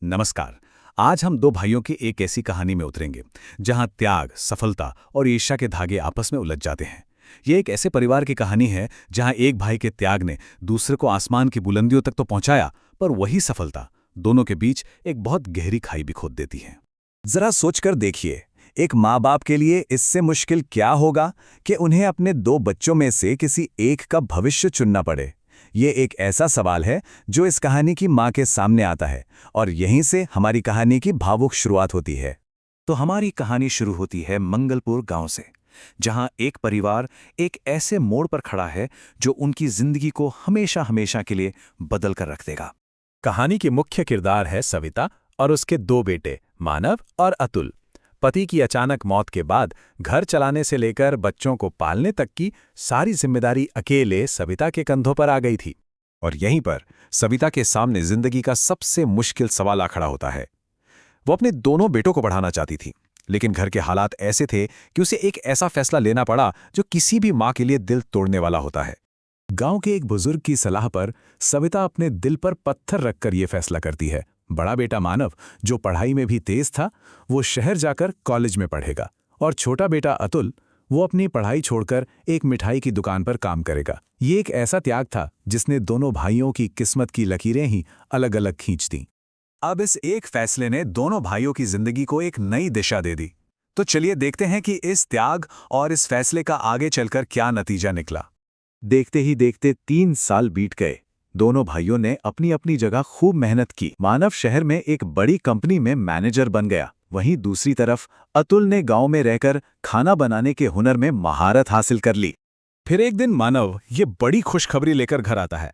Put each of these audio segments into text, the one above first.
नमस्कार। आज हम दो भाइयों की एक ऐसी कहानी में उतरेंगे जहां त्याग, सफलता और ईर्ष्या के धागे आपस में उलझ जाते हैं। ये एक ऐसे परिवार की कहानी है जहां एक भाई के त्याग ने दूसरे को आसमान की बुलंदियों तक तो पहुंचाया, पर वही सफलता दोनों के बीच एक बहुत गहरी खाई भी खोद देती है। जरा सोचकर देखिए, एक माँ बाप के लिए इससे मुश्किल क्या होगा कि उन्हें अपने दो बच्चों में से किसी एक का भविष्य चुनना पड़े। ये एक ऐसा सवाल है जो इस कहानी की माँ के सामने आता है और यहीं से हमारी कहानी की भावुक शुरुआत होती है। तो हमारी कहानी शुरू होती है मंगलपुर गांव से, जहां एक परिवार एक ऐसे मोड़ पर खड़ा है जो उनकी जिंदगी को हमेशा हमेशा के लिए बदल कर रख देगा। कहानी की मुख्य किरदार है सविता और उसके दो बेटे मानव और अतुल। पति की अचानक मौत के बाद घर चलाने से लेकर बच्चों को पालने तक की सारी जिम्मेदारी अकेले सविता के कंधों पर आ गई थी। और यहीं पर सविता के सामने जिंदगी का सबसे मुश्किल सवाल आ खड़ा होता है। वो अपने दोनों बेटों को पढ़ाना चाहती थी, लेकिन घर के हालात ऐसे थे कि उसे एक ऐसा फैसला लेना पड़ा जो किसी भी माँ के लिए दिल तोड़ने वाला होता है। गांव के एक बुजुर्ग की सलाह पर सविता अपने दिल पर पत्थर रखकर यह फैसला करती है। बड़ा बेटा मानव, जो पढ़ाई में भी तेज था, वो शहर जाकर कॉलेज में पढ़ेगा और छोटा बेटा अतुल, वो अपनी पढ़ाई छोड़कर एक मिठाई की दुकान पर काम करेगा। ये एक ऐसा त्याग था जिसने दोनों भाइयों की किस्मत की लकीरें ही अलग अलग खींच दी। अब इस एक फैसले ने दोनों भाइयों की जिंदगी को एक नई दिशा दे दी। तो चलिए देखते हैं कि इस त्याग और इस फैसले का आगे चलकर क्या नतीजा निकला। देखते ही देखते 3 साल बीत गए। दोनों भाइयों ने अपनी अपनी जगह खूब मेहनत की। मानव शहर में एक बड़ी कंपनी में मैनेजर बन गया। वहीं दूसरी तरफ अतुल ने गांव में रहकर खाना बनाने के हुनर में महारत हासिल कर ली। फिर एक दिन मानव ये बड़ी खुशखबरी लेकर घर आता है।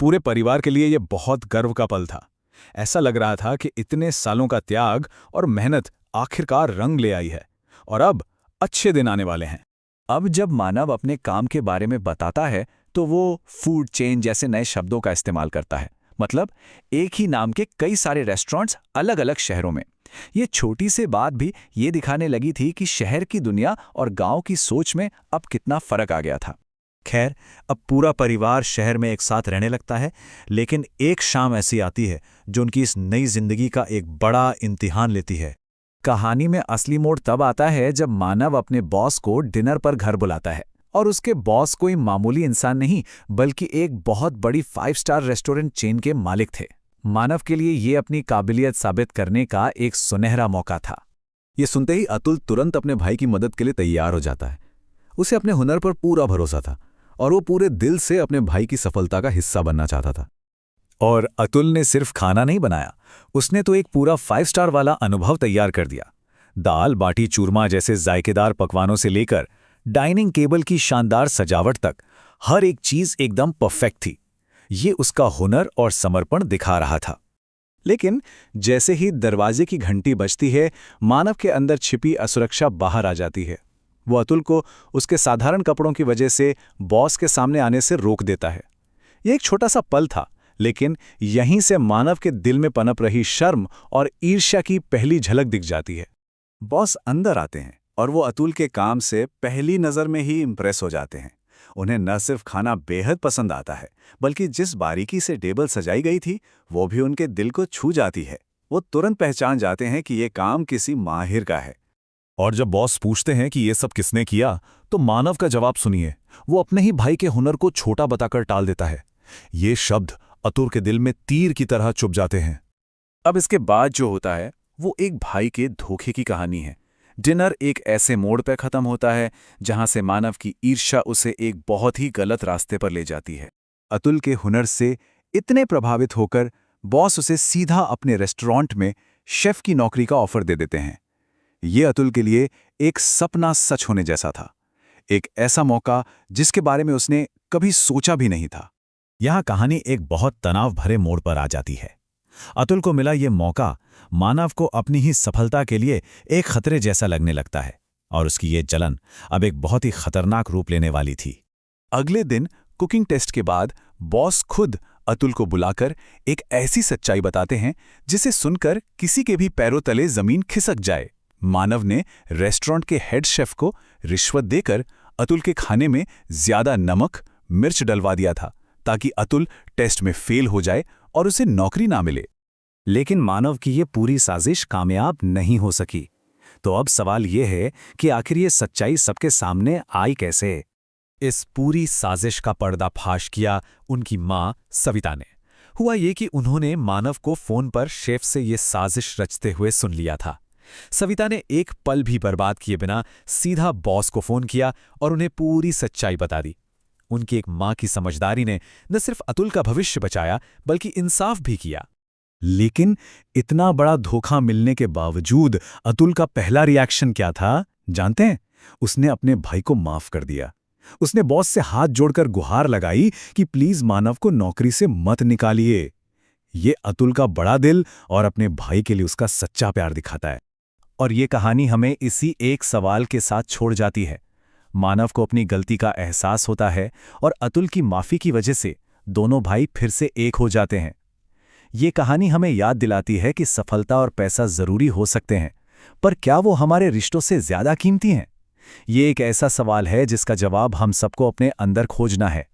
पूरे परिवार के लिए ये बहुत गर्व का पल था। ऐसा लग रहा था कि इतने सालों का त्याग और मेहनत आखिरकार रंग ले आई है और अब अच्छे दिन आने वाले हैं। अब जब मानव अपने काम के बारे में बताता है तो वो फूड चेन जैसे नए शब्दों का इस्तेमाल करता है। मतलब एक ही नाम के कई सारे रेस्टोरेंट्स अलग अलग शहरों में। ये छोटी सी बात भी ये दिखाने लगी थी कि शहर की दुनिया और गांव की सोच में अब कितना फर्क आ गया था। खैर, अब पूरा परिवार शहर में एक साथ रहने लगता है, लेकिन एक शाम ऐसी आती है जो उनकी इस नई जिंदगी का एक बड़ा इम्तिहान लेती है। कहानी में असली मोड़ तब आता है जब मानव अपने बॉस को डिनर पर घर बुलाता है और उसके बॉस कोई मामूली इंसान नहीं बल्कि एक बहुत बड़ी 5 स्टार रेस्टोरेंट चेन के मालिक थे। मानव के लिए ये अपनी काबिलियत साबित करने का एक सुनहरा मौका था। ये सुनते ही अतुल तुरंत अपने भाई की मदद के लिए तैयार हो जाता है। उसे अपने हुनर पर पूरा भरोसा था और वो पूरे दिल से अपने भाई की सफलता का हिस्सा बनना चाहता था। और अतुल ने सिर्फ खाना नहीं बनाया, उसने तो एक पूरा 5 स्टार वाला अनुभव तैयार कर दिया। दाल बाटी चूरमा जैसे जायकेदार पकवानों से लेकर डाइनिंग टेबल की शानदार सजावट तक हर एक चीज एकदम परफेक्ट थी। ये उसका हुनर और समर्पण दिखा रहा था। लेकिन जैसे ही दरवाजे की घंटी बजती है, मानव के अंदर छिपी असुरक्षा बाहर आ जाती है। वो अतुल को उसके साधारण कपड़ों की वजह से बॉस के सामने आने से रोक देता है। ये एक छोटा सा पल था, लेकिन यहीं से मानव के दिल में पनप रही शर्म और ईर्ष्या की पहली झलक दिख जाती है। बॉस अंदर आते हैं और वो अतुल के काम से पहली नज़र में ही इंप्रेस हो जाते हैं। उन्हें न सिर्फ खाना बेहद पसंद आता है, बल्कि जिस बारीकी से टेबल सजाई गई थी वो भी उनके दिल को छू जाती है। वो तुरंत पहचान जाते हैं कि ये काम किसी माहिर का है। और जब बॉस पूछते हैं कि ये सब किसने किया, तो मानव का जवाब सुनिए। वो अपने ही भाई के हुनर को छोटा बताकर टाल देता है। ये शब्द अतुल के दिल में तीर की तरह चुभ जाते हैं। अब इसके बाद जो होता है वो एक भाई के धोखे की कहानी है। डिनर एक ऐसे मोड़ पर खत्म होता है जहां से मानव की ईर्ष्या उसे एक बहुत ही गलत रास्ते पर ले जाती है। अतुल के हुनर से इतने प्रभावित होकर बॉस उसे सीधा अपने रेस्टोरेंट में शेफ की नौकरी का ऑफर दे देते हैं। ये अतुल के लिए एक सपना सच होने जैसा था। एक ऐसा मौका जिसके बारे में उसने कभी सोचा भी नहीं था। यहाँ कहानी एक बहुत तनाव भरे मोड़ पर आ जाती है। अतुल को मिला ये मौका मानव को अपनी ही सफलता के लिए एक खतरे जैसा लगने लगता है और उसकी ये जलन अब एक बहुत ही खतरनाक रूप लेने वाली थी। अगले दिन कुकिंग टेस्ट के बाद बॉस खुद अतुल को बुलाकर एक ऐसी सच्चाई बताते हैं जिसे सुनकर किसी के भी पैरों तले जमीन खिसक जाए। मानव ने रेस्टोरेंट के हेड शेफ को रिश्वत देकर अतुल के खाने में ज्यादा नमक मिर्च डलवा दिया था ताकि अतुल टेस्ट में फेल हो जाए और उसे नौकरी ना मिले। लेकिन मानव की ये पूरी साजिश कामयाब नहीं हो सकी। तो अब सवाल ये है कि आखिर ये सच्चाई सबके सामने आई कैसे? इस पूरी साजिश का पर्दाफाश किया उनकी मां सविता ने। हुआ ये कि उन्होंने मानव को फोन पर शेफ से ये साजिश रचते हुए सुन लिया था। सविता ने एक पल भी बर्बाद किए बिना सीधा बॉस को फोन किया और उन्हें पूरी सच्चाई बता दी। उनकी एक मां की समझदारी ने न सिर्फ अतुल का भविष्य बचाया बल्कि इंसाफ भी किया। लेकिन इतना बड़ा धोखा मिलने के बावजूद अतुल का पहला रिएक्शन क्या था, जानते हैं? उसने अपने भाई को माफ कर दिया। उसने बॉस से हाथ जोड़कर गुहार लगाई कि प्लीज मानव को नौकरी से मत निकालिए। ये अतुल का बड़ा दिल और अपने भाई के लिए उसका सच्चा प्यार दिखाता है। और ये कहानी हमें इसी एक सवाल के साथ छोड़ जाती है। मानव को अपनी गलती का एहसास होता है और अतुल की माफी की वजह से दोनों भाई फिर से एक हो जाते हैं। ये कहानी हमें याद दिलाती है कि सफलता और पैसा जरूरी हो सकते हैं, पर क्या वो हमारे रिश्तों से ज्यादा कीमती हैं? ये एक ऐसा सवाल है जिसका जवाब हम सबको अपने अंदर खोजना है।